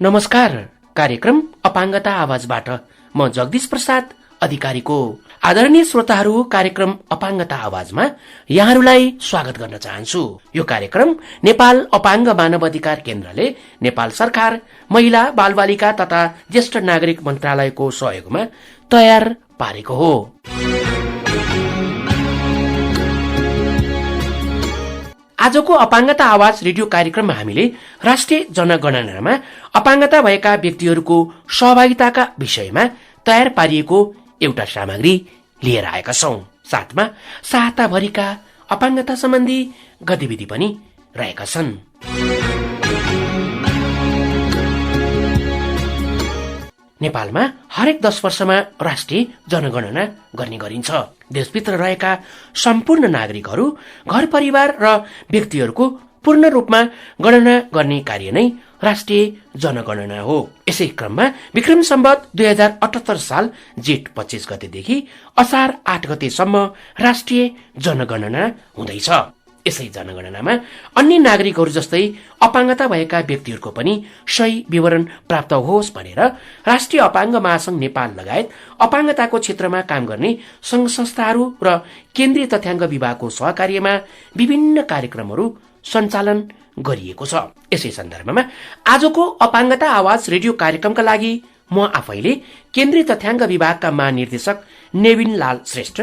नमस्कार। कार्यक्रम अपाङ्गता आवाजबाट म जगदीश प्रसाद अधिकारीको आदरणीय श्रोताहरू, कार्यक्रम अपाङ्गता आवाजमा यहाँहरूलाई स्वागत गर्न चाहन्छु। यो कार्यक्रम नेपाल अपाङ्ग मानव अधिकार केन्द्रले नेपाल सरकार, महिला बालबालिका तथा ज्येष्ठ नागरिक मन्त्रालयको सहयोगमा तयार पारेको हो। आजको अपाङ्गता आवाज रेडियो कार्यक्रममा हामीले राष्ट्रिय जनगणनामा अपाङ्गता भएका व्यक्तिहरूको सहभागिताका विषयमा तयार पारिएको एउटा सामग्री लिएर आएका छौं। साथमा सहायताभरिका अपाङ्गता सम्बन्धी गतिविधि पनि रहेका छन्। नेपालमा हरेक 10 वर्षमा राष्ट्रिय जनगणना गर्ने गरिन्छ। देशभित्र रहेका सम्पूर्ण नागरिकहरू, घर परिवार र व्यक्तिहरूको पूर्ण रूपमा गणना गर्ने कार्य नै राष्ट्रिय जनगणना हो। यसै क्रममा विक्रम सम्वत 2078 साल जेठ 25 गतेदेखि असार 8 गतेसम्म राष्ट्रिय जनगणना हुँदैछ। यसै जनगणनामा अन्य नागरिकहरू जस्तै अपाङ्गता भएका व्यक्तिहरूको पनि सही विवरण प्राप्त होस् भनेर राष्ट्रिय अपाङ्ग महासंघ नेपाल लगायत अपाङ्गताको क्षेत्रमा काम गर्ने संघ संस्थाहरू र केन्द्रीय तथ्याङ्क विभागको सहकार्यमा विभिन्न कार्यक्रमहरू सञ्चालन गरिएको छ। यसै सन्दर्भमा आजको अपाङ्गता आवाज रेडियो कार्यक्रमका लागि म आफैले केन्द्रीय तथ्याङ्क विभागका महानिर्देशक नेविन लाल श्रेष्ठ,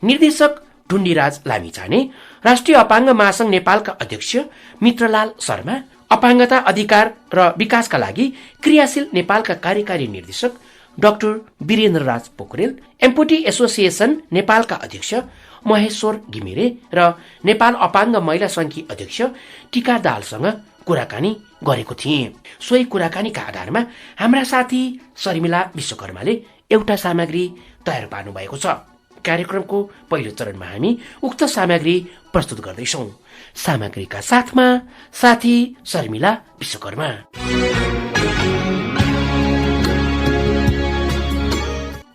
निर्देशक ढुण्डीराज लामिछाने, राष्ट्रिय अपाङ्ग महासंघ नेपालका अध्यक्ष मित्रलाल शर्मा, अपाङ्गता अधिकार र विकासका लागि क्रियाशील नेपालका कार्यकारी निर्देशक डाक्टर वीरेन्द्र राज पोखरेल, एम्पुटी एसोसिएसन नेपालका अध्यक्ष महेश्वर घिमिरे र नेपाल अपाङ्ग महिला संघकी अध्यक्ष टीका दाहालसँग कुराकानी गरेको थिए। सोही कुराकानीका आधारमा हाम्रा साथी शर्मिला विश्वकर्माले एउटा सामग्री तयार पार्नु भएको छ। कार्यक्रमको पहिलो चरणमा हामी उक्त सामग्री प्रस्तुत गर्दैछौं। सामग्रीका साथमा साथी शर्मिला विश्वकर्मा।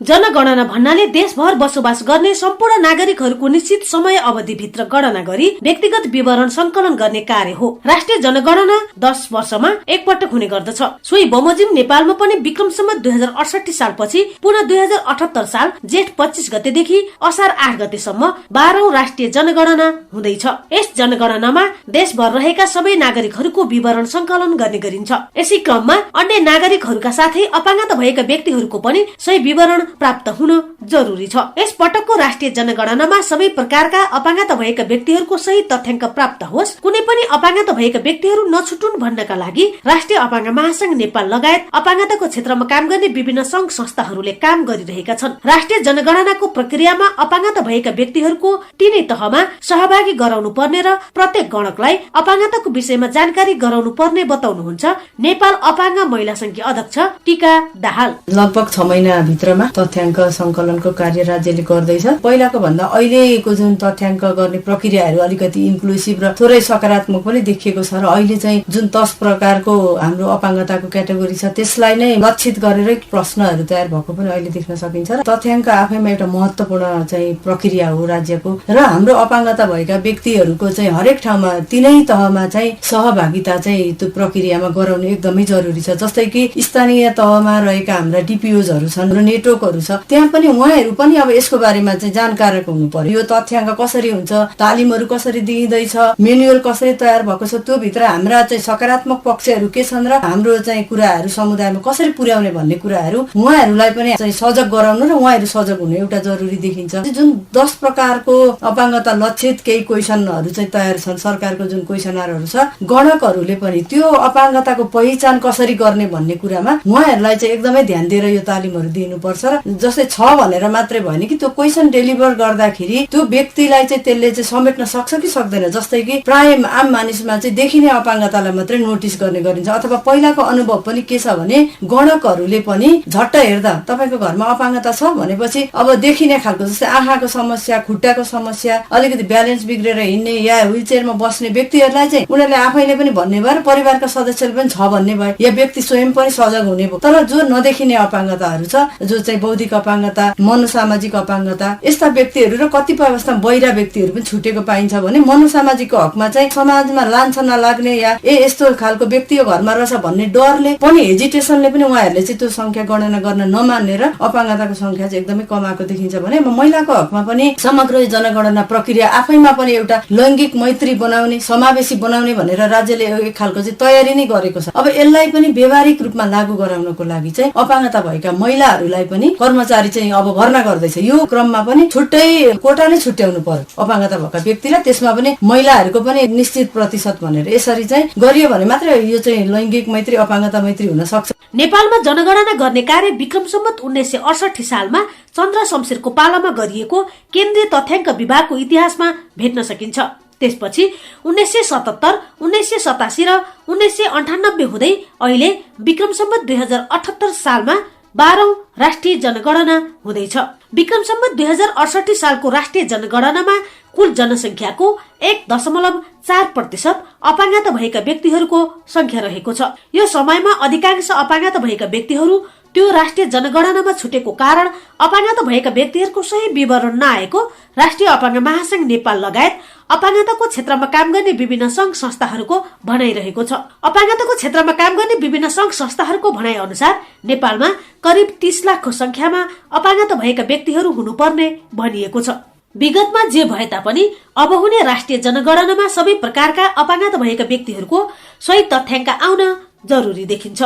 जनगणना भन्नाले देशभर बसोबास गर्ने सम्पूर्ण नागरिकहरूको निश्चित समय अवधिभित्र गणना गरी व्यक्तिगत विवरण संकलन गर्ने कार्य हो। राष्ट्रिय जनगणना 10 वर्षमा एकपटक हुने गर्दछ। सोही बमोजिम नेपालमा पनि विक्रम सम्वत 2068 सालपछि पुनः 2078 साल जेठ 25 गतेदेखि असार 8 गतेसम्म 12औं राष्ट्रिय जनगणना हुँदैछ। यस जनगणनामा देशभर रहेका सबै नागरिकहरूको विवरण संकलन गर्ने गरिन्छ। यसै क्रममा अन्य नागरिकहरूका साथै अपाङ्गता भएका व्यक्तिहरूको पनि सही विवरण प्राप्त हुन जरुरी छ। यस पटकको राष्ट्रिय जनगणनामा सबै प्रकारका अपाङ्गता भएका व्यक्तिहरूको सही तथ्याङ्क प्राप्त होस्, कुनै पनि अपाङ्गता भएका व्यक्तिहरू नछुटुन् भन्नका लागि राष्ट्रिय अपाङ्ग महासंघ नेपाल लगायत अपाङ्गताको क्षेत्रमा काम गर्ने विभिन्न संघ संस्थाहरूले काम गरिरहेका छन्। राष्ट्रिय जनगणनाको प्रक्रियामा अपाङ्गता भएका व्यक्तिहरूको तीनै तहमा सहभागी गराउनु पर्ने र प्रत्येक गणकलाई अपाङ्गताको विषयमा जानकारी गराउनु पर्ने बताउनुहुन्छ नेपाल अपाङ्ग महिला संघकी अध्यक्ष टीका दाहाल। लगभग 6 महिना भित्रमा तथ्याङ्क संकलनको कार्य राज्यले गर्दैछ। पहिलाको भन्दा अहिलेको जुन तथ्याङ्क गर्ने प्रक्रियाहरू अलिकति इन्क्लुसिभ र थोरै सकारात्मक पनि देखिएको छ र अहिले चाहिँ जुन 10 प्रकारको हाम्रो अपाङ्गताको क्याटेगोरी छ त्यसलाई नै लक्षित गरेर प्रश्नहरू तयार भएको पनि अहिले देख्न सकिन्छ। र तथ्याङ्क आफैमा एउटा महत्त्वपूर्ण चाहिँ प्रक्रिया हो राज्यको, र हाम्रो अपाङ्गता भएका व्यक्तिहरूको चाहिँ हरेक ठाउँमा तीनै तहमा चाहिँ सहभागिता चाहिँ त्यो प्रक्रियामा गराउनु एकदमै जरुरी छ। जस्तै कि स्थानीय तहमा रहेका हाम्रा डिपिओजहरू छन् र नेटवर्कहरू छ, त्यहाँ पनि उहाँहरू पनि अब यसको बारेमा चाहिँ जानकार हुनु पर्यो। यो तथ्याङ्क कसरी हुन्छ, तालिमहरू कसरी दिइँदैछ, मेन्युअल कसरी तयार भएको छ, त्यो भित्र हाम्रा चाहिँ सकारात्मक पक्षहरू के छन् र हाम्रो चाहिँ कुराहरू समुदायमा कसरी पुर्याउने भन्ने कुराहरू उहाँहरूलाई पनि चाहिँ सजग गराउनु र उहाँहरू सजग हुनु एउटा जरुरी देखिन्छ। जुन 10 प्रकारको अपाङ्गता लक्षित केही क्वेसनहरू चाहिँ तयार छन्, सरकारको जुन क्वेसनरहरू छ, गणकहरूले पनि त्यो अपाङ्गताको पहिचान कसरी गर्ने भन्ने कुरामा उहाँहरूलाई चाहिँ एकदमै ध्यान दिएर यो तालिमहरू दिनुपर्छ। र जस्तै छ भनेर मात्रै भएन कि त्यो क्वेसन डेलिभर गर्दाखेरि त्यो व्यक्तिलाई चाहिँ त्यसले चाहिँ समेट्न सक्छ कि सक्दैन। जस्तै कि प्राय आम मानिसमा चाहिँ देखिने अपाङ्गतालाई मात्रै नोटिस गर्ने गरिन्छ, अथवा पहिलाको अनुभव पनि के छ भने गणकहरूले पनि झट्ट हेर्दा तपाईँको घरमा अपाङ्गता छ भनेपछि अब देखिने खालको जस्तै आँखाको समस्या, खुट्टाको समस्या, अलिकति ब्यालेन्स बिग्रेर हिँड्ने या व्हील चेयरमा बस्ने व्यक्तिहरूलाई चाहिँ उनीहरूले आफैले पनि भन्ने भयो र परिवारका सदस्यले पनि छ भन्ने भयो, या व्यक्ति स्वयं पनि सजग हुने भयो। तर जो नदेखिने अपाङ्गताहरू छ, जो चाहिँ बौद्धिक अपाङ्गता, मनोसामाजिक अपाङ्गता यस्ता व्यक्तिहरू र कतिपय अवस्थामा बहिरा व्यक्तिहरू पनि छुटेको पाइन्छ भने मनोसामाजिकको हकमा चाहिँ समाजमा लान्छ नलाग्ने या यस्तो खालको व्यक्ति यो घरमा रहेछ भन्ने डरले पनि हेजिटेसनले पनि उहाँहरूले चाहिँ त्यो संख्या गणना गर्न नमान्ने र अपाङ्गताको संख्या चाहिँ एकदमै कमाएको देखिन्छ भने महिलाको हकमा पनि समग्र जनगणना प्रक्रिया आफैमा पनि एउटा लैङ्गिक मैत्री बनाउने समावेशी बनाउने भनेर राज्यले एक खालको चाहिँ तयारी नै गरेको छ। अब यसलाई पनि व्यवहारिक रूपमा लागू गराउनको लागि चाहिँ अपाङ्गता भएका महिलाहरूलाई पनि कर्मचारी चाहिँ अब भर्ना गर्दैछ। यो क्रममा पनि छुट्टै कोटा नै छुट्याउनु पर्यो अपाङ्गता भएका व्यक्तिलाई, त्यसमा पनि महिलाहरूको पनि निश्चित प्रतिशत भनेर यसरी चाहिँ गरियो भने मात्र यो चाहिँ लैङ्गिक मैत्री अपाङ्गता मैत्री हुन सक्छ। नेपालमा जनगणना गर्ने कार्य विक्रम सम्वत 1968 सालमा चन्द्र शमशेरको पालामा गरिएको केन्द्रीय तथ्याङ्क विभागको इतिहासमा भेट्न सकिन्छ। त्यसपछि 1977, 1987 र 1998 हुँदै अहिले विक्रम सम्वत 2078 सालमा 12औं राष्ट्रिय जनगणना हुँदैछ। विक्रम सम्वत 2068 सालको राष्ट्रिय जनगणनामा कुल जनसंख्याको 1.4% अपाङ्गता भएका व्यक्तिहरूको संख्या रहेको छ। यो समयमा अधिकांश अपाङ्गता भएका व्यक्तिहरू त्यो राष्ट्रिय जनगणनामा छुटेको कारण अपाङ्गता भएका व्यक्तिहरूको सही विवरण नआएको राष्ट्रिय अपाङ्ग महासंघ नेपाल लगायत अपाङ्गताको क्षेत्रमा काम गर्ने विभिन्न संघ संस्थाहरूको भनाइरहेको छ। अपाङ्गताको क्षेत्रमा काम गर्ने विभिन्न संघ संस्थाहरूको भनाइ अनुसार नेपालमा करिब 30 लाखको संख्यामा अपाङ्गता भएका व्यक्तिहरू हुनुपर्ने भनिएको छ। विगतमा जे भए तापनि अब हुने राष्ट्रिय जनगणनामा सबै प्रकारका अपाङ्गता भएका व्यक्तिहरूको सही तथ्याङ्क आउन जरुरी देखिन्छ।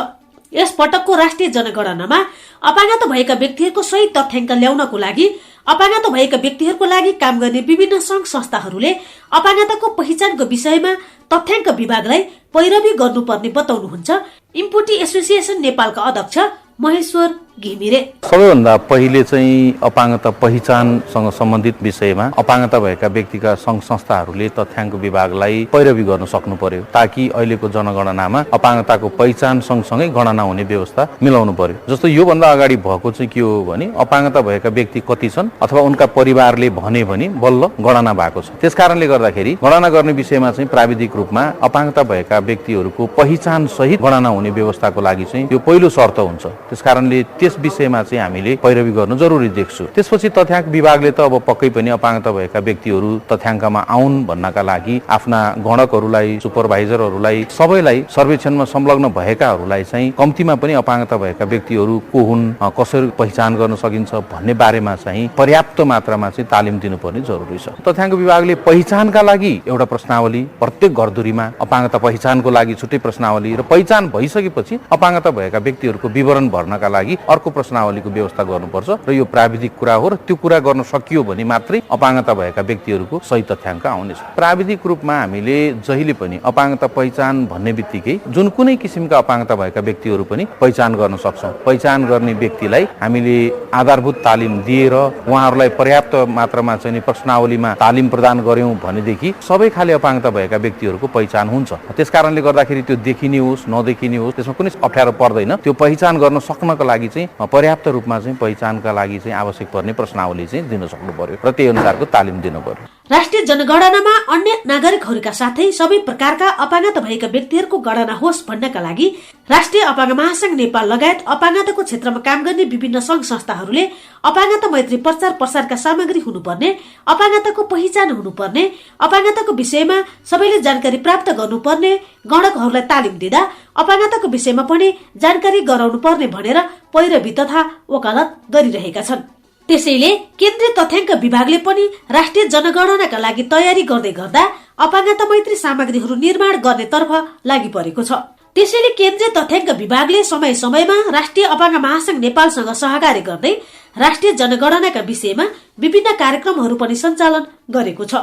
यस पटकको राष्ट्रिय जनगणनामा अपाङ्गता भएका व्यक्तिहरूको सही तथ्याङ्क ल्याउनको लागि अपाङ्गता भएका व्यक्तिहरूको लागि काम गर्ने विभिन्न संघ संस्थाहरूले अपाङ्गताको पहिचानको विषयमा तथ्याङ्क विभागलाई पैरवी गर्नुपर्ने बताउनुहुन्छ इम्पुटी एसोसिएसन नेपालका अध्यक्ष महेश्वर घिमिरे। सबैभन्दा पहिले चाहिँ अपाङ्गता पहिचानसँग सम्बन्धित विषयमा अपाङ्गता भएका व्यक्तिका संघ संस्थाहरूले तथ्याङ्क विभागलाई पैरवी गर्न सक्नु पर्यो, ताकि अहिलेको जनगणनामा अपाङ्गताको पहिचान सँगसँगै गणना हुने व्यवस्था मिलाउनु पर्यो। जस्तो योभन्दा अगाडि भएको चाहिँ के हो भने अपाङ्गता भएका व्यक्ति कति छन् अथवा उनका परिवारले भने बल्ल गणना भएको छ। त्यसकारणले गर्दाखेरि गणना गर्ने विषयमा चाहिँ प्राविधिक रूपमा अपाङ्गता भएका व्यक्तिहरूको पहिचान सहित गणना हुने व्यवस्थाको लागि चाहिँ यो पहिलो शर्त हुन्छ। त्यसकारणले त्यस विषयमा चाहिँ हामीले पैरवी गर्नु जरुरी देख्छु। त्यसपछि तथ्याङ्क विभागले त अब पक्कै पनि अपाङ्गता भएका व्यक्तिहरू तथ्याङ्कमा आउन् भन्नका लागि आफ्ना गणकहरूलाई, सुपरभाइजरहरूलाई, सबैलाई सर्वेक्षणमा संलग्न भएकाहरूलाई चाहिँ कम्तीमा पनि अपाङ्गता भएका व्यक्तिहरू को हुन्, कसरी पहिचान गर्न सकिन्छ भन्ने बारेमा चाहिँ पर्याप्त मात्रामा चाहिँ तालिम दिनुपर्ने जरुरी छ। तथ्याङ्क विभागले पहिचानका लागि एउटा प्रश्नावली, प्रत्येक घरधुरीमा अपाङ्गता पहिचानको लागि छुट्टै प्रश्नावली र पहिचान भइसकेपछि अपाङ्गता भएका व्यक्तिहरूको विवरण भर्नका लागि अर्को प्रश्नावलीको व्यवस्था गर्नुपर्छ र यो प्राविधिक कुरा हो र त्यो कुरा गर्न सकियो भने मात्रै अपाङ्गता भएका व्यक्तिहरूको सही तथ्याङ्क आउनेछ। प्राविधिक रूपमा हामीले जहिले पनि अपाङ्गता पहिचान भन्ने बित्तिकै जुन कुनै किसिमका अपाङ्गता भएका व्यक्तिहरू पनि पहिचान गर्न सक्छौँ। पहिचान गर्ने व्यक्तिलाई हामीले आधारभूत तालिम दिएर उहाँहरूलाई पर्याप्त मात्रामा चाहिँ प्रश्नावलीमा तालिम प्रदान गर्यौं भनेदेखि सबै खाले अपाङ्गता भएका व्यक्तिहरूको पहिचान हुन्छ। त्यसकारणले गर्दाखेरि त्यो देखिने होस् नदेखिने होस् त्यसमा कुनै अप्ठ्यारो पर्दैन। त्यो पहिचान गर्न सक्नको लागि चाहिँ पर्याप्त रूपमा चाहिँ पहिचानका लागि चाहिँ आवश्यक पर्ने प्रश्नावली चाहिँ दिन सक्नु पर्यो र त्यही अनुसारको तालिम दिनु पर्यो। राष्ट्रिय जनगणनामा अन्य नागरिकहरूका साथै सबै प्रकारका अपाङ्गता भएका व्यक्तिहरूको गणना होस् भन्नका लागि राष्ट्रिय अपाङ्ग महासंघ नेपाल लगायत अपाङ्गताको क्षेत्रमा काम गर्ने विभिन्न संघ संस्थाहरूले अपाङ्गता मैत्री प्रचार प्रसारका सामग्री हुनुपर्ने, अपाङ्गताको पहिचान हुनुपर्ने, अपाङ्गताको विषयमा सबैले जानकारी प्राप्त गर्नुपर्ने, गणकहरूलाई तालिम दिँदा अपाङ्गताको विषयमा पनि जानकारी गराउनु पर्ने भनेर पैरवी तथा वकालत गरिरहेका छन्। त्यसैले केन्द्रीय तथ्याङ्क विभागले पनि राष्ट्रिय जनगणनाका लागि तयारी गर्दै गर्दा अपाङ्गता मैत्री सामग्रीहरू निर्माण गर्नेतर्फ लागि परेको छ। त्यसैले केन्द्रीय तथ्याङ्क विभागले समय समयमा राष्ट्रिय अपाङ्ग महासंघ नेपालसँग सहकार्य गर्दै राष्ट्रिय जनगणनाका विषयमा विभिन्न कार्यक्रमहरू पनि सञ्चालन गरेको छ।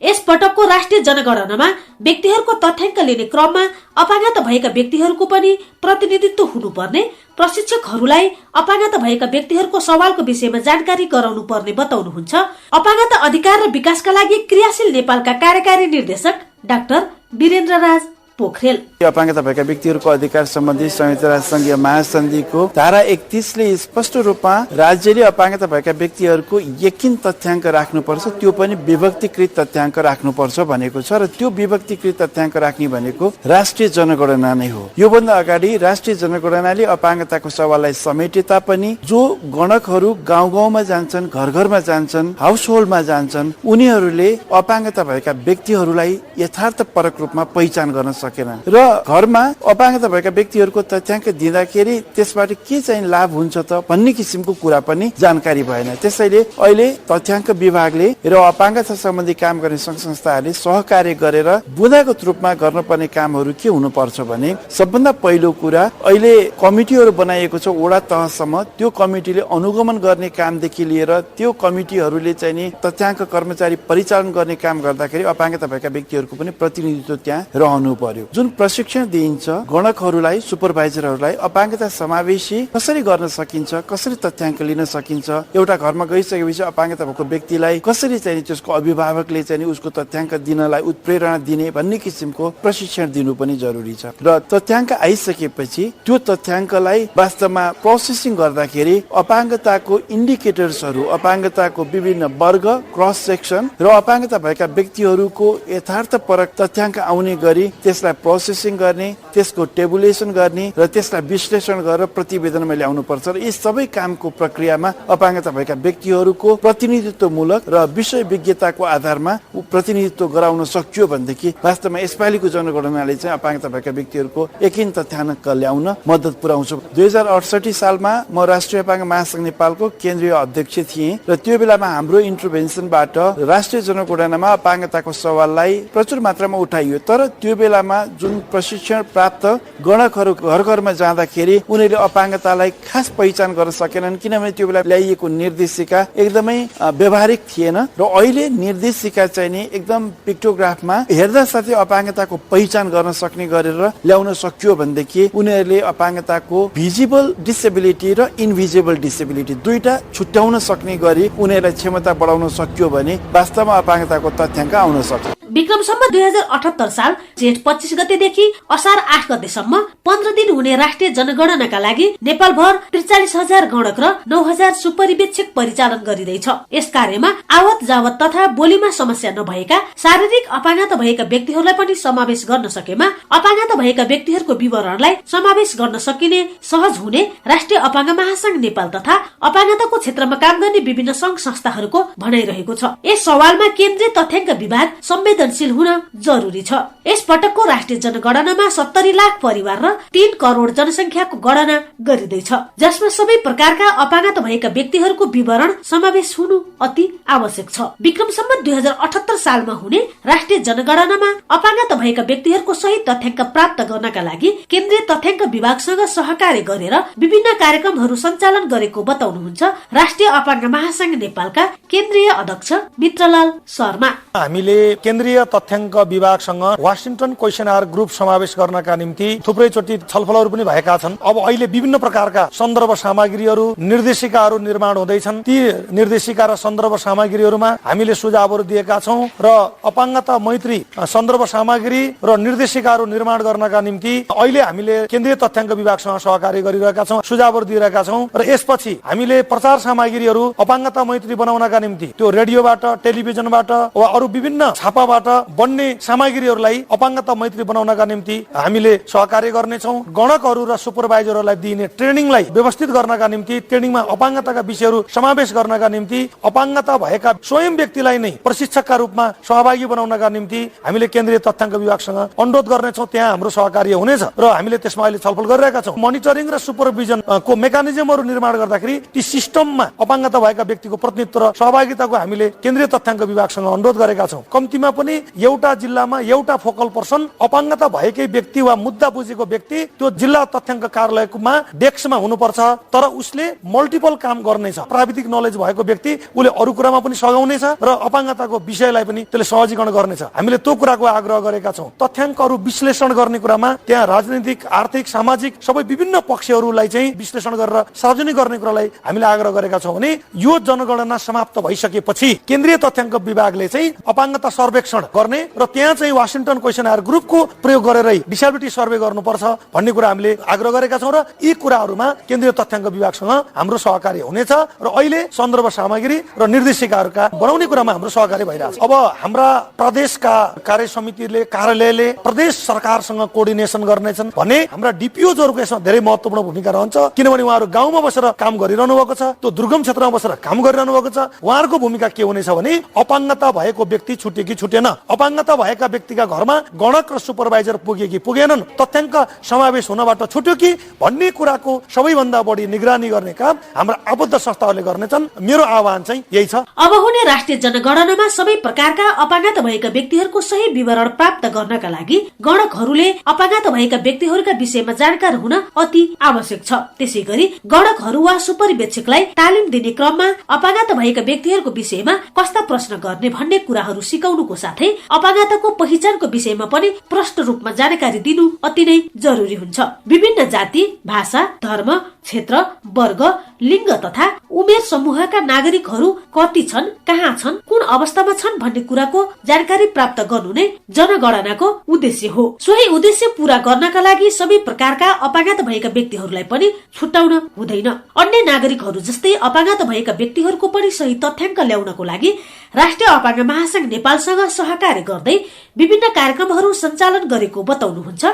यस पटकको राष्ट्रिय जनगणनामा व्यक्तिहरूको तथ्याङ्क लिने क्रममा अपाङ्गता भएका व्यक्तिहरूको पनि प्रतिनिधित्व हुनुपर्ने, प्रशिक्षकहरूलाई अपाङ्गता भएका व्यक्तिहरूको सवालको विषयमा जानकारी गराउनु पर्ने बताउनुहुन्छ अपाङ्गता अधिकार र विकासका लागि क्रियाशील नेपालका कार्यकारी निर्देशक डाक्टर वीरेन्द्र राज पोखरेल। अपाङ्गता भएका व्यक्तिहरूको अधिकार सम्बन्धी संयुक्त राष्ट्र संघीय महासन्धिको धारा 31 ले स्पष्ट रूपमा राज्यले अपाङ्गता भएका व्यक्तिहरूको यकिन तथ्याङ्क राख्नुपर्छ, त्यो पनि विभक्तिकृत तथ्याङ्क राख्नुपर्छ भनेको छ र त्यो विभक्तिकृत तथ्याङ्क राख्ने भनेको राष्ट्रिय जनगणना नै हो। योभन्दा अगाडि राष्ट्रिय जनगणनाले अपाङ्गताको सवाललाई समेटे तापनि जो गणकहरू गाउँ गाउँमा जान्छन्, घर घरमा जान्छन्, हाउस होल्डमा जान्छन्, उनीहरूले अपाङ्गता भएका व्यक्तिहरूलाई यथार्थपरक रूपमा पहिचान गर्न सकेन र घरमा अपाङ्गता भएका व्यक्तिहरूको तथ्याङ्क दिँदाखेरि त्यसबाट के चाहिँ लाभ हुन्छ त भन्ने किसिमको कुरा पनि जानकारी भएन। त्यसैले अहिले तथ्याङ्क विभागले र अपाङ्गता सम्बन्धी काम गर्ने संघ संस्थाहरूले सहकार्य गरेर बुँदागत रूपमा गर्नुपर्ने कामहरू के हुनुपर्छ भने सबभन्दा पहिलो कुरा अहिले कमिटीहरू बनाइएको छ वडा तहसम्म, त्यो कमिटीले अनुगमन गर्ने कामदेखि लिएर त्यो कमिटीहरूले चाहिँ नि तथ्याङ्क कर्मचारी परिचालन गर्ने काम गर्दाखेरि अपाङ्गता भएका व्यक्तिहरूको पनि प्रतिनिधित्व त्यहाँ रहनु पर्यो। जुन प्रशिक्षण दिइन्छ गणकहरूलाई, सुपरभाइजरहरूलाई अपाङ्गता समावेशी कसरी गर्न सकिन्छ, कसरी तथ्याङ्क लिन सकिन्छ, एउटा घरमा गइसकेपछि अपाङ्गता भएको व्यक्तिलाई कसरी चाहिँ त्यसको अभिभावकले चाहिँ उसको तथ्याङ्क दिनलाई उत्प्रेरणा दिने भन्ने किसिमको प्रशिक्षण दिनु पनि जरुरी छ र तथ्याङ्क आइसकेपछि त्यो तथ्याङ्कलाई वास्तवमा प्रोसेसिङ गर्दाखेरि अपाङ्गताको इन्डिकेटर्सहरू, अपाङ्गताको विभिन्न वर्ग, क्रस सेक्सन र अपाङ्गता भएका व्यक्तिहरूको यथार्थपरक तथ्याङ्क आउने गरी त्यसलाई प्रोसेसिङ गर्ने, त्यसको टेबुलेसन गर्ने र त्यसलाई विश्लेषण गरेर प्रतिवेदनमा ल्याउनु पर्छ र यी सबै कामको प्रक्रियामा अपाङ्गता भएका व्यक्तिहरूको प्रतिनिधित्वमूलक र विषय विज्ञताको आधारमा प्रतिनिधित्व गराउन सकियो भनेदेखि वास्तवमा यसपालिको जनगणनाले चाहिँ अपाङ्गता भएका व्यक्तिहरूको यकिन तथ्याङ्क ल्याउन मद्दत पुर्याउँछ। 2068 सालमा म राष्ट्रिय अपाङ्ग महासंघ नेपालको केन्द्रीय अध्यक्ष थिएँ र त्यो बेलामा हाम्रो इन्टरभेन्सनबाट राष्ट्रिय जनगणनामा अपाङ्गताको सवाललाई प्रचुर मात्रामा उठाइयो। तर त्यो बेलामा जुन प्रशिक्षण प्राप्त गणकहरू घर घरमा जाँदाखेरि उनीहरूले अपाङ्गतालाई खास पहिचान गर्न सकेनन्, किनभने त्यो बेला ल्याइएको निर्देशिका एकदमै व्यवहारिक थिएन र अहिले निर्देशिका चाहिँ नि एकदम पिक्टोग्राफमा हेर्दा साथै अपाङ्गताको पहिचान गर्न सक्ने गरेर ल्याउन सकियो भनेदेखि उनीहरूले अपाङ्गताको भिजिबल डिसेबिलिटी र इनभिजिबल डिसेबिलिटी दुईटा छुट्याउन सक्ने गरी उनीहरूलाई क्षमता बढाउन सकियो भने वास्तवमा अपाङ्गताको तथ्याङ्क आउन सक्छ। विक्रम सम्म 2078 साल जेठ 25 गतेदेखि असार 8 गतेसम्म 15 दिन हुने राष्ट्रिय जनगणनाका लागि नेपालभर 43,000 गणक र 9,000 सुपरिवेक्षक परिचालन गरिँदैछ। यस कार्यमा आवत जावत तथा बोलीमा समस्या नभएका शारीरिक अपाङ्गता भएका व्यक्तिहरूलाई पनि समावेश गर्न सकेमा अपाङ्गता भएका व्यक्तिहरूको विवरणलाई समावेश गर्न सकिने सहज हुने राष्ट्रिय अपाङ्ग महासंघ नेपाल तथा अपाङ्गताको क्षेत्रमा काम गर्ने विभिन्न संघ संस्थाहरूको भनाइरहेको छ। यस सवालमा केन्द्रीय तथ्याङ्क विभाग संवेदनशील हुन जरुरी छ। यस पटकको राष्ट्रिय जनगणनामा 70 लाख परिवार र 3 करोड जनसंख्याको गणना गरिँदैछ, जसमा सबै प्रकारका अपाङ्गता भएका व्यक्तिहरूको विवरण समावेश हुनु अति आवश्यक छ। विक्रम सम्म 2078 सालमा हुने राष्ट्रिय जनगणनामा अपाङ्गता भएका व्यक्तिहरूको सही तथ्याङ्क प्राप्त गर्नका लागि केन्द्रीय तथ्याङ्क विभागसँग सहकार्य गरेर विभिन्न कार्यक्रमहरू सञ्चालन गरेको बताउनुहुन्छ राष्ट्रिय अपाङ्ग महासंघ नेपालका केन्द्रीय अध्यक्ष मित्रलाल शर्मा। हामीले केन्द्रीय तथ्याङ्क विभागसँग वाशिंटन क्वेशनर ग्रुप समावेश गर्नका निम्ति थुप्रै चोटि छलफलहरू पनि भएका छन्। अब अहिले विभिन्न प्रकारका सन्दर्भ सामग्रीहरू, निर्देशिकाहरू निर्माण हुँदैछन्। ती निर्देशिका र सन्दर्भ सामग्रीहरूमा हामीले सुझावहरू दिएका छौं र अपाङ्गता मैत्री सन्दर्भ सामग्री र निर्देशिकाहरू निर्माण गर्नका निम्ति अहिले हामीले केन्द्रीय तथ्याङ्क विभागसँग सहकार्य गरिरहेका छौं, सुझावहरू दिइरहेका छौं र यसपछि हामीले प्रचार सामग्रीहरू अपाङ्गता मैत्री बनाउनका निम्ति त्यो रेडियोबाट, टेलिभिजनबाट वा अरू विभिन्न छापाबाट बन्ने सामग्रीहरूलाई अपाङ्गता मैत्री बनाउनका निम्ति हामीले सहकार्य गर्नेछौं। गणकहरू र सुपरभाइजरहरूलाई दिइने ट्रेनिङलाई व्यवस्थित गर्नका निम्ति ट्रेनिङमा अपाङ्गताका विषयहरू समावेश गर्नका निम्ति अपाङ्गता भएका स्वयं व्यक्तिलाई नै प्रशिक्षकका रूपमा सहभागी बनाउनका निम्ति हामीले केन्द्रीय तथ्याङ्क विभागसँग अनुरोध गर्नेछौं। त्यहाँ हाम्रो सहकार्य हुनेछ र हामीले त्यसमा अहिले छलफल गरिरहेका छौं। मोनिटरिङ र सुपरभिजनको मेकानिजमहरू निर्माण गर्दाखेरि ती सिस्टममा अपाङ्गता भएका व्यक्तिको प्रतिनिधित्व र सहभागिताको हामीले केन्द्रीय तथ्याङ्क विभागसँग अनुरोध गरेका छौं। कम्तीमा पनि एउटा जिल्लामा एउटा फोकल पर्सन अपाङ्गता भएकै व्यक्ति वा मुद्दा बुझेको व्यक्ति त्यो जिल्ला तथ्याङ्क कार्यालयमा डेस्कमा हुनुपर्छ, तर उसले मल्टिपल काम गर्नेछ। प्राविधिक नलेज भएको व्यक्ति उसले अरू कुरामा पनि सघाउनेछ र अपाङ्गताको विषयलाई पनि त्यसले सहजीकरण गर्नेछ। हामीले त्यो कुराको आग्रह गरेका छौं। तथ्याङ्कहरू विश्लेषण गर्ने कुरामा त्यहाँ राजनीतिक, आर्थिक, सामाजिक सबै विभिन्न पक्षहरूलाई चाहिँ विश्लेषण गरेर सार्वजनिक गर्ने कुरालाई हामीले आग्रह गरेका छौं भने यो जनगणना समाप्त भइसकेपछि केन्द्रीय तथ्याङ्क विभागले चाहिँ अपाङ्गता सर्वेक्षण सर्वेक्षण गर्ने र त्यहाँ चाहिँ वाशिंटन क्वेशनर ग्रुपको प्रयोग गरेरै डिसेबिलिटी सर्वे गर्नुपर्छ भन्ने कुरा हामीले आग्रह गरेका छौं र यी कुराहरूमा केन्द्रीय तथ्याङ्क विभागसँग हाम्रो सहकार्य हुनेछ र अहिले सन्दर्भ सामग्री र निर्देशिकाहरूका बनाउने कुरामा हाम्रो सहकार्य भइरहेछ। अब हाम्रा प्रदेशका कार्य समितिले कार्यालयले प्रदेश सरकारसँग कोअर्डिनेसन गर्नेछन् भने हाम्रा डिपिओजहरूको यसमा धेरै महत्त्वपूर्ण भूमिका रहन्छ, किनभने उहाँहरू गाउँमा बसेर काम गरिरहनु भएको छ, त्यो दुर्गम क्षेत्रमा बसेर काम गरिरहनु भएको छ। उहाँहरूको भूमिका के हुनेछ भने अपाङ्गता भएको व्यक्ति छुट्यो कि छुटेन, अपाङ्गता भएका व्यक्तिका घरमा गणक र सुपरभाइजर पुगे कि पुगेनन्, तथ्याङ्क समावेश हुनबाट छुट्यो कि भन्ने कुराको सबैभन्दा बढी निगरानी गर्ने काम हाम्रा आबद्ध संस्थाहरूले गर्नेछन्। मेरो आह्वान चाहिँ यही छ। अब हुने राष्ट्रिय जनगणनामा सबै प्रकारका अपाङ्गता भएका व्यक्तिहरूको सही विवरण प्राप्त गर्नका लागि गणकहरूले अपाङ्गता भएका व्यक्तिहरूका विषयमा जानकार हुन अति आवश्यक छ। त्यसै गरी गणकहरू वा सुपरिवेक्षकलाई तालिम दिने क्रममा अपाङ्गता भएका व्यक्तिहरूको विषयमा कस्ता प्रश्न गर्ने भन्ने कुराहरू सिकाउनुको साथै अपाङ्गताको पहिचानको विषयमा पनि प्रष्ट रूपमा जानकारी दिनु अति नै जरुरी हुन्छ। विभिन्न जाति, भाषा, धर्म, क्षेत्र, वर्ग, लिङ्ग तथा उमेर समूहका नागरिकहरू कति छन्, कहाँ छन्, कुन अवस्थामा छन् भन्ने कुराको जानकारी प्राप्त गर्नु नै जनगणनाको उद्देश्य हो। सोही उद्देश्य पूरा गर्नका लागि सबै प्रकारका अपाङ्गता भएका व्यक्तिहरूलाई पनि छुट्याउन हुँदैन। अन्य नागरिकहरू जस्तै अपाङ्गता भएका व्यक्तिहरूको पनि सही तथ्याङ्क ल्याउनको लागि राष्ट्रिय अपाङ्ग महासंघ नेपालसँग सहकार्य गर्दै विभिन्न कार्यक्रमहरू सञ्चालन गरेको बताउनुहुन्छ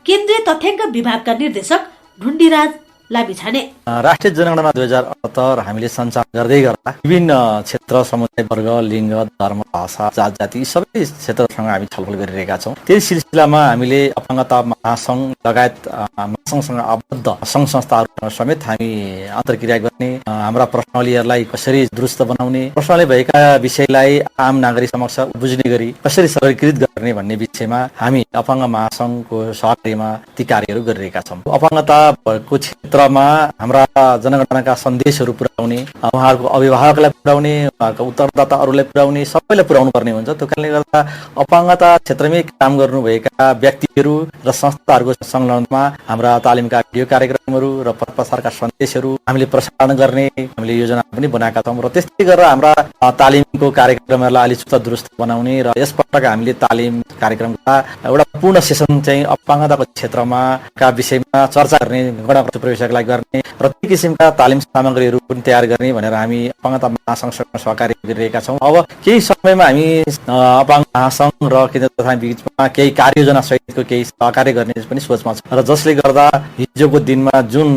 केन्द्रीय तथ्याङ्क विभागका निर्देशक ढुण्डीराज लामिछाने। राष्ट्रिय जनगणना 2078 हामीले सञ्चालन गर्दै गर्दा विभिन्न क्षेत्र, समुदाय, वर्ग, लिङ्ग, धर्म, भाषा, जात जाति सबै क्षेत्रसँग हामी छलफल गरिरहेका छौँ। त्यही सिलसिलामा हामीले अपाङ्गता महासंघ लगायत महासंघसँग आबद्ध सङ्घ संस्थाहरूसँग समेत हामी अन्तर्क्रिया गर्ने, हाम्रा प्रश्नावलीहरूलाई कसरी दुरुस्त बनाउने, प्रश्नावली भएका विषयलाई आम नागरिक समक्ष बुझ्ने गरी कसरी सरलीकृत गर्ने भन्ने विषयमा हामी अपाङ्ग महासंघको सहकार्यमा ती कार्यहरू गरिरहेका छौँ। अपाङ्गताको क्षेत्रमा हाम्रा जनगणनाका सन्देशहरू पुर्याउने, उहाँहरूको अभिभावकलाई पुर्याउने, उहाँका उत्तरदाताहरूलाई पुर्याउने, सबैलाई पुर्याउनु पर्ने हुन्छ। त्यो कारणले गर्दा अपाङ्गता क्षेत्रमै काम गर्नुभएका व्यक्तिहरू र संस्थाहरूको संलग्नमा हाम्रा तालिमका भिडियो कार्यक्रमहरू र प्रसारका सन्देशहरू हामीले प्रसारण गर्ने हामीले योजना पनि बनाएका छौँ र त्यस्तै गरेर हाम्रा तालिमको कार्यक्रमहरूलाई अलिक दुरुस्त बनाउने र यसपटक हामीले तालिम कार्यक्रमका एउटा पूर्ण सेसन चाहिँ अपाङ्गताको क्षेत्रमा का विषयमा चर्चा गर्ने, गणक प्रवेशकलाई गर्ने र ती किसिमका तालिम सामग्रीहरू पनि तयार गर्ने भनेर हामी अपाङ्गता महासंघसँग सहकार्य गरिरहेका छौँ। अब केही समयमा हामी अपाङ्ग महासंघ र केन्द्र तथा बीचमा केही कार्ययोजना सहितको केही सहकार्य गर्ने पनि सोचमा छ र जसले गर्दा हिजोको दिनमा जुन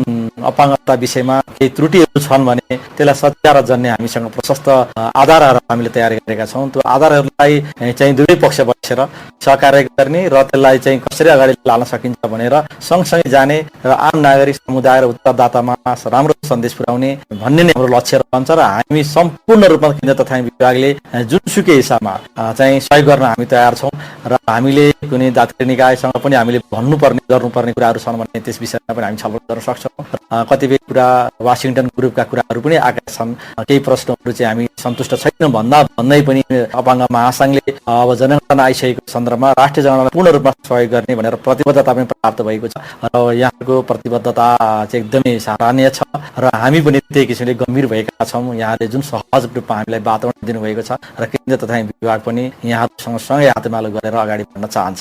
अपाङ्गता विषयमा केही त्रुटिहरू छन् भने त्यसलाई सच्याएर जन्ने हामीसँग प्रशस्त आधारहरू हामीले तयार गरेका छौँ। त्यो आधारहरूलाई चाहिँ दुवै पक्ष बसेर सहकार्य गर्ने र त्यसलाई चाहिँ कसरी अगाडि लान सकिन्छ भनेर सँगसँगै जाने र आम नागरिक समुदाय र उत्तरदातामा राम्रो सन्देश पुर्याउने भन्ने नै हाम्रो लक्ष्य रहन्छ र हामी सम्पूर्ण रूपमा केन्द्र तथा विभागले जुनसुकै हिसाबमा चाहिँ सहयोग गर्न हामी तयार छौँ र हामीले कुनै जातीय निकायसँग पनि हामीले गर्नुपर्ने कुराहरू छन् भने त्यस विषयमा पनि हामी छलफल गर्न सक्छौँ। कतिपय कुरा वाशिंटन ग्रुपका कुराहरू पनि आएका छन्, केही प्रश्नहरू चाहिँ हामी सन्तुष्ट छैनौँ भन्दै पनि अपाङ्ग महासंघले अब जनगणना आइसकेको सन्दर्भमा राष्ट्रिय जनगणना पूर्ण रूपमा सहयोग गर्ने भनेर प्रतिबद्धता पनि प्राप्त भएको छ र यहाँको प्रतिबद्धता चाहिँ एकदमै सराहनीय छ र हामी पनि त्यही किसिमले गम्भीर भएका छौँ। यहाँले जुन सहज रूपमा हामीलाई वातावरण दिनुभएको छ र केन्द्र तथा विभाग पनि यहाँहरूसँग सँगै हातेमालो गरेर अगाडि बढ्न चाहन्छ।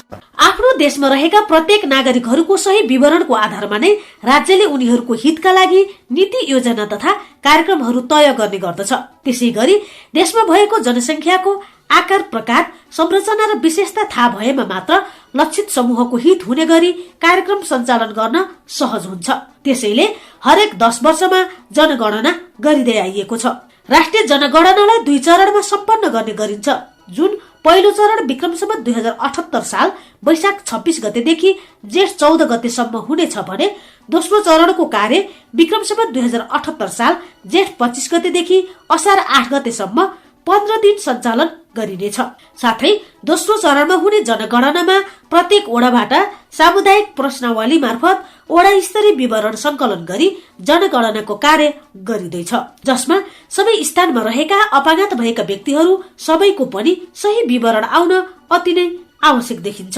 आफ्नो देशमा रहेका प्रत्येक नागरिकहरूको सही विवरणको आधारमा नै राज्यले उनीहरूको हितका लागि नीति योजना तथा कार्यक्रमहरू तय गर्ने गर्दछ। त्यसै गरी देशमा भएको जनसंख्याको आकार, प्रकार, संरचना र विशेषता थाहा भएमा मात्र लक्षित समूहको हित हुने गरी कार्यक्रम सञ्चालन गर्न सहज हुन्छ। त्यसैले हरेक 10 वर्षमा जनगणना गरिँदै आइएको छ। राष्ट्रिय जनगणनालाई 2 चरणमा सम्पन्न गर्ने गरिन्छ। जुन पहिलो चरण विक्रम सम्वत 2078 साल वैशाख 26 गतेदेखि जेठ 14 गतेसम्म हुनेछ भने दोस्रो चरणको कार्य विक्रम सम्वत 2078 साल जेठ 25 गतेदेखि असार 8 गतेसम्म 15 दिन सञ्चालन गरिनेछ। साथै दोस्रो चरणमा हुने जनगणनामा प्रत्येक ओडाबाट सामुदायिक प्रश्नावली मार्फत ओडा स्तरीय विवरण संकलन गरी जनगणनाको कार्य गरिँदैछ, जसमा सबै स्थानमा रहेका अपाङ्गता भएका व्यक्तिहरू सबैको पनि सही विवरण आउन अति नै आवश्यक देखिन्छ।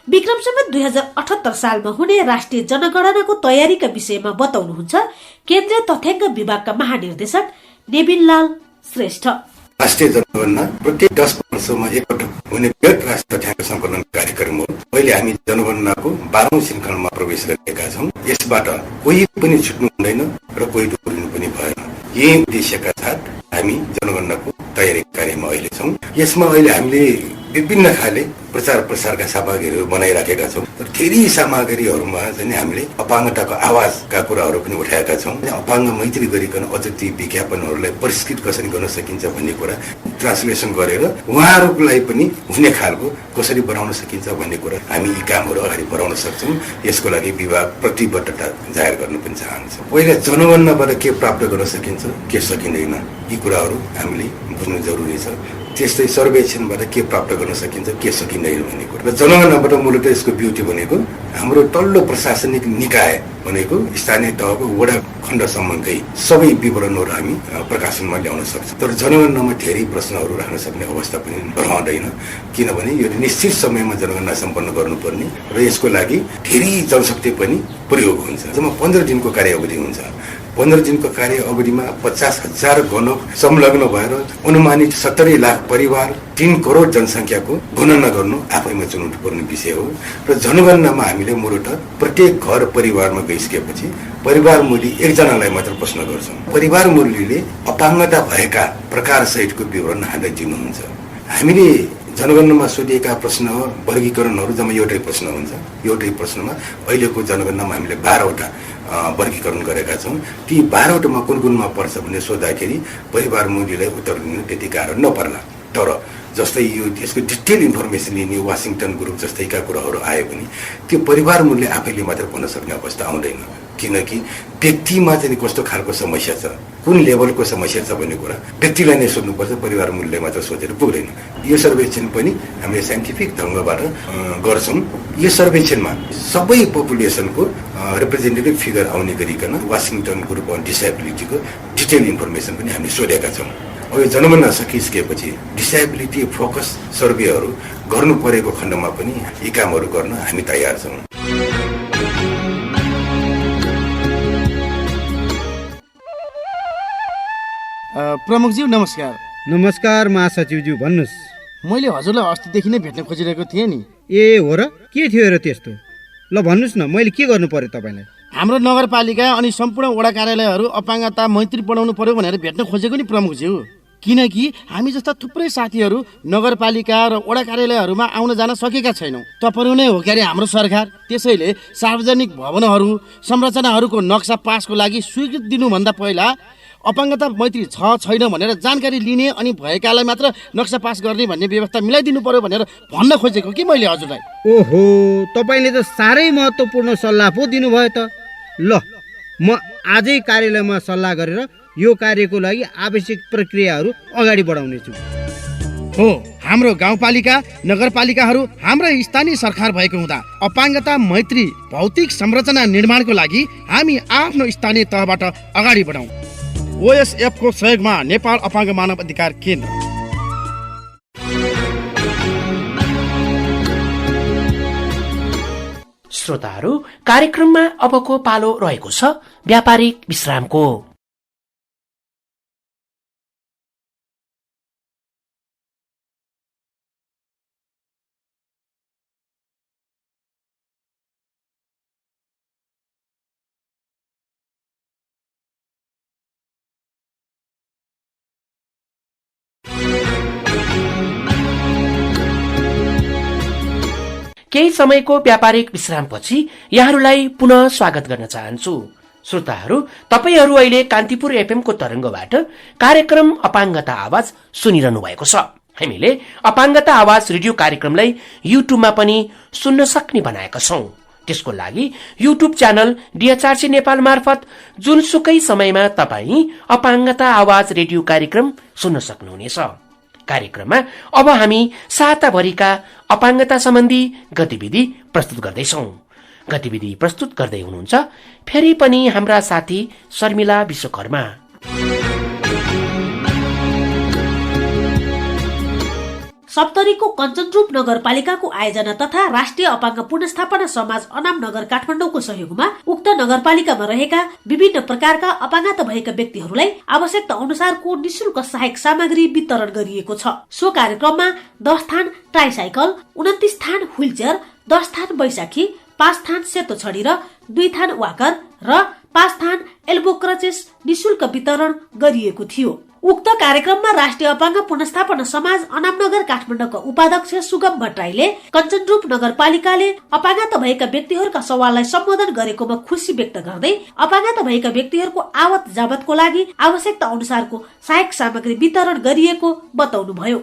विक्रम सम्वत 2078 सालमा हुने राष्ट्रिय जनगणनाको तयारीका विषयमा बताउनुहुन्छ केन्द्रीय तथ्याङ्क विभागका महानिर्देशक नेबिन लाल श्रेष्ठ। राष्ट्रिय जनगणना प्रत्येक 10 वर्षमा एकपटक हुने बृहत राष्ट्रिय तथ्याङ्क सङ्कलन कार्यक्रम हो। अहिले हामी जनगणनाको 12औं श्रृङ्खलामा प्रवेश गरेका छौँ। यसबाट कोही पनि छुट्नु हुँदैन र कोही डोरिनु पनि भएन। यही उद्देश्यका साथ हामी जनगणनाको तयारी कार्यमा अहिले छौँ। यसमा अहिले हामीले विभिन्न खाले प्रचार प्रसारका सामग्रीहरू बनाइराखेका छौँ। तर धेरै सामग्रीहरूमा चाहिँ हामीले अपाङ्गताको आवाजका कुराहरू पनि उठाएका छौँ। अपाङ्ग मैत्री गरिकन अझ ती विज्ञापनहरूलाई परिष्कृत कसरी गर्न सकिन्छ भन्ने कुरा ट्रान्सलेसन गरेर उहाँहरूलाई पनि हुने खालको कसरी बनाउन सकिन्छ भन्ने कुरा हामी यी कामहरू अगाडि बढाउन सक्छौँ। यसको लागि विभाग प्रतिबद्धता जाहेर गर्न पनि चाहन्छ। पहिला जनगणनाबाट के प्राप्त गर्न सकिन्छ, के सकिँदैन, यी कुराहरू हामीले बुझ्नु जरुरी छ। त्यस्तै सर्वेक्षणबाट के प्राप्त गर्न सकिन्छ, के सकिँदैन भन्ने कुरा। र जनगणनाबाट मूलत यसको ब्युटी भनेको हाम्रो तल्लो प्रशासनिक निकाय भनेको स्थानीय तहको वडा खण्डसम्मकै सबै विवरणहरू हामी प्रकाशनमा ल्याउन सक्छौँ। तर जनगणनामा धेरै प्रश्नहरू राख्न सक्ने अवस्था पनि रहँदैन, किनभने यो निश्चित समयमा जनगणना सम्पन्न गर्नुपर्ने र यसको लागि धेरै जनशक्ति पनि प्रयोग हुन्छ। जम्मा 15 दिनको कार्य अवधि हुन्छ। 15 दिनको कार्य अवधिमा 50,000 गणक संलग्न भएर अनुमानित 70 लाख परिवार 3 करोड जनसङ्ख्याको गणना गर्नु आफैमा चुनौतीपूर्ण विषय हो। र जनगणनामा हामीले मूलतः प्रत्येक घर परिवारमा गइसकेपछि परिवार मूल्य एकजनालाई मात्र प्रश्न गर्छौँ। परिवार मूल्यले अपाङ्गता भएका प्रकार सहितको विवरण हामीलाई दिनुहुन्छ। हामीले जनगणनामा सोधिएका प्रश्न वर्गीकरणहरू जम्मा एउटै प्रश्न हुन्छ। एउटै प्रश्नमा अहिलेको जनगणनामा हामीले 12वटा वर्गीकरण गरेका छौँ। ती 12वटामा कुन कुनमा पर्छ भन्ने सोद्धाखेरि परिवार मूल्यलाई उत्तर दिनु त्यति गाह्रो नपर्ला। तर जस्तै यो यसको डिटेल इन्फर्मेसन लिने वासिङटन ग्रुप जस्तैका कुराहरू आए पनि त्यो परिवार मूल्य आफैले मात्र भन्न सक्ने अवस्था आउँदैन, किनकि व्यक्तिमा चाहिँ कस्तो खालको समस्या छ, कुन लेभलको समस्या छ भन्ने कुरा व्यक्तिलाई नै सोध्नुपर्छ, परिवार मूल्य मात्र सोधेर पुग्दैन। यो सर्वेक्षण पनि हामीले साइन्टिफिक ढङ्गबाट गर्छौँ। यो सर्वेक्षणमा सबै पपुलेसनको रिप्रेजेन्टेटिभ फिगर आउने गरिकन वासिङटन ग्रुप अन डिसेबिलिटीको डिटेल इन्फर्मेसन पनि हामीले सोधेका छौँ। अब यो जनगणना सकिसकेपछि डिसेबिलिटी फोकस सर्वेहरू गर्नु परेको खण्डमा पनि यी कामहरू गर्न हामी तयार छौँ। प्रमुखज्यू नमस्कार। नमस्कार महासचिवज्यू, भन्नुहोस्। मैले हजुरलाई अस्तिदेखि नै भेट्न खोजिरहेको थिएँ नि। ए हो र, के थियो र त्यस्तो? ल भन्नुहोस् न, मैले के गर्नु पर्यो तपाईँलाई? हाम्रो नगरपालिका अनि सम्पूर्ण वडा कार्यालयहरू अपाङ्गता मैत्री बढाउनु पर्यो भनेर भेट्न खोजेको नि प्रमुखज्यू। किनकि हामी जस्ता थुप्रै साथीहरू नगरपालिका र वडा कार्यालयहरूमा आउन जान सकेका छैनौँ। तपाईँ नै हो क्यारे हाम्रो सरकार। त्यसैले सार्वजनिक भवनहरू संरचनाहरूको नक्सा पासको लागि स्वीकृति दिनुभन्दा पहिला अपाङ्गता मैत्री छ छैन भनेर जानकारी लिने अनि भएकालाई मात्र नक्सा पास गर्ने भन्ने व्यवस्था मिलाइदिनु पर्यो भनेर भन्न खोजेको कि मैले हजुरलाई। ओहो, तपाईँले त साह्रै महत्त्वपूर्ण सल्लाह पो दिनुभयो त। ल, म आजै कार्यालयमा सल्लाह गरेर यो कार्यको लागि आवश्यक प्रक्रियाहरू अगाडि बढाउनेछु। हो, हाम्रो गाउँपालिका नगरपालिकाहरू हाम्रा स्थानीय सरकार भएको हुँदा अपाङ्गता मैत्री भौतिक संरचना निर्माणको लागि हामी आफ्नो स्थानीय तहबाट अगाडि बढाउँ। OSF को सहयोगमा नेपाल अपाङ्ग मानव अधिकार केन्द्र। श्रोताहरू, कार्यक्रममा अबको पालो रहेको छ व्यापारिक विश्रामको। केही समयको व्यापारिक विश्रामपछि यहाँहरूलाई पुनः स्वागत गर्न चाहन्छु। श्रोताहरू, तपाईहरू अहिले कान्तिपुर FM को तरंगबाट कार्यक्रम अपाङ्गता आवाज सुनिरहनु भएको छ। हामीले अपाङ्गता आवाज रेडियो कार्यक्रमलाई युट्युबमा पनि सुन्न सक्ने बनाएका छौं। त्यसको लागि युट्युब च्यानल DHRC नेपाल मार्फत जुनसुकै समयमा तपाईँ अपाङ्गता आवाज रेडियो कार्यक्रम सुन्न सक्नुहुनेछ। कार्यक्रममा अब हामी साताभरिका अपाङ्गता सम्बन्धी गतिविधि प्रस्तुत गर्दैछौं। गतिविधि प्रस्तुत गर्दै हुनुहुन्छ फेरि पनि हाम्रा साथी शर्मिला विश्वकर्मा। सप्तरीको कञ्चनरूप नगरपालिकाको आयोजना तथा राष्ट्रिय अपाङ्ग पुनर्स्थापना समाज अनाम नगर काठमाडौँको सहयोगमा उक्त नगरपालिकामा रहेका विभिन्न प्रकारका अपाङ्गता भएका व्यक्तिहरूलाई आवश्यकता अनुसारको निशुल्क सहायक सामग्री वितरण गरिएको छ। सो कार्यक्रममा 10 थान ट्राइसाइकल, 29 थान व्हीलचेयर, 10 थान बैशाखी, 5 थान सेतो छडी र 2 थान वाकर र 5 थान एल्बो क्रचेस निशुल्क वितरण गरिएको थियो। उक्त कार्यक्रममा राष्ट्रिय अपाङ्ग पुनर्स्थापना समाज अनामनगर काठमाडौँका उपाध्यक्ष सुगम भट्टराईले कञ्चनरूप नगरपालिकाले अपाङ्गता भएका व्यक्तिहरूका सवाललाई सम्बोधन गरेकोमा खुशी व्यक्त गर्दै अपाङ्गता भएका व्यक्तिहरूको आवत जावतको लागि आवश्यकता अनुसारको सहायक सामग्री वितरण गरिएको बताउनुभयो।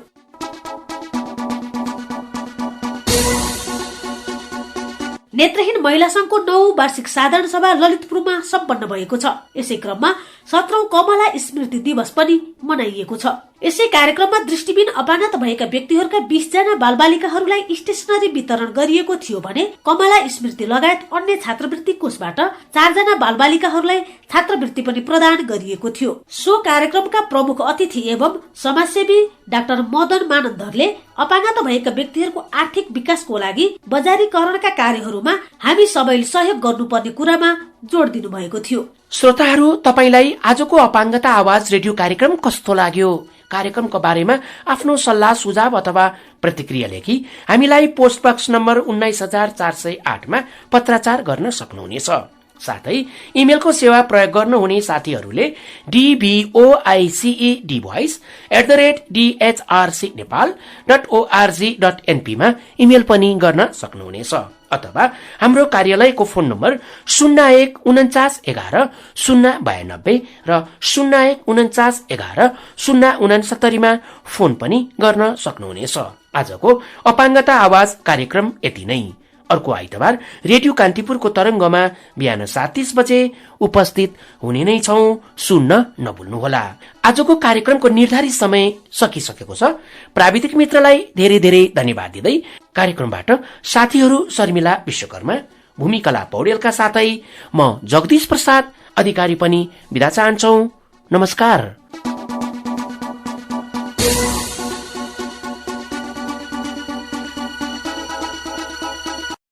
नेत्रहीन महिला संघको 9औं वार्षिक साधारण सभा ललितपुरमा सम्पन्न भएको छ। यसै क्रममा 17औं कमला स्मृति दिवस पनि मनाइएको छ। यसै कार्यक्रममा दृष्टिबिन अपाङ्गता भएका व्यक्तिहरूका 20 जना बालबालिकाहरूलाई स्टेशनरी वितरण गरिएको थियो भने कमला स्मृति लगायत अन्य छात्रवृत्ति कोषबाट 4 जना बालबालिकाहरूलाई छात्रवृत्ति पनि प्रदान गरिएको थियो। सो कार्यक्रमका प्रमुख अतिथि एवं समाजसेवी डाक्टर मदन मानन्दरले अपाङ्गता भएका व्यक्तिहरूको आर्थिक विकासको लागि बजारीकरणका कार्यहरूमा हामी सबैले सहयोग गर्नुपर्ने कुरामा जोड दिनु भएको थियो। श्रोताहरू, तपाईलाई आजको अपाङ्गता आवाज रेडियो कार्यक्रम कस्तो लाग्यो? कार्यक्रमको बारेमा आफ्नो सल्लाह सुझाव अथवा प्रतिक्रिया लेखी हामीलाई पोस्ट बक्स नम्बर 19408 मा पत्राचार गर्न सक्नुहुनेछ। साथै इमेलको सेवा प्रयोग गर्नुहुने साथीहरूले dvoice@dhrcnepal.org.np मा इमेल पनि गर्न सक्नुहुनेछ अथवा हाम्रो कार्यालयको फोन नम्बर 014911 092 र 014911 069 मा फोन पनि गर्न सक्नुहुनेछ। आजको अपाङ्गता आवाज कार्यक्रम यति नै। अर्को आइतबार रेडियो कान्तिपुरको तरंगमा बिहान 7:30 बजे उपस्थित हुने नै छौं, सुन्न नभुल्नुहोला। आजको कार्यक्रमको निर्धारित समय सकिसकेको छ। प्राविधिक मित्रलाई धेरै धेरै धन्यवाद दिँदै कार्यक्रमबाट साथीहरू शर्मिला विश्वकर्मा, भूमिकला पौडेलका साथै म जगदीश प्रसाद अधिकारी पनि बिदा चाहन्छौ। नमस्कार।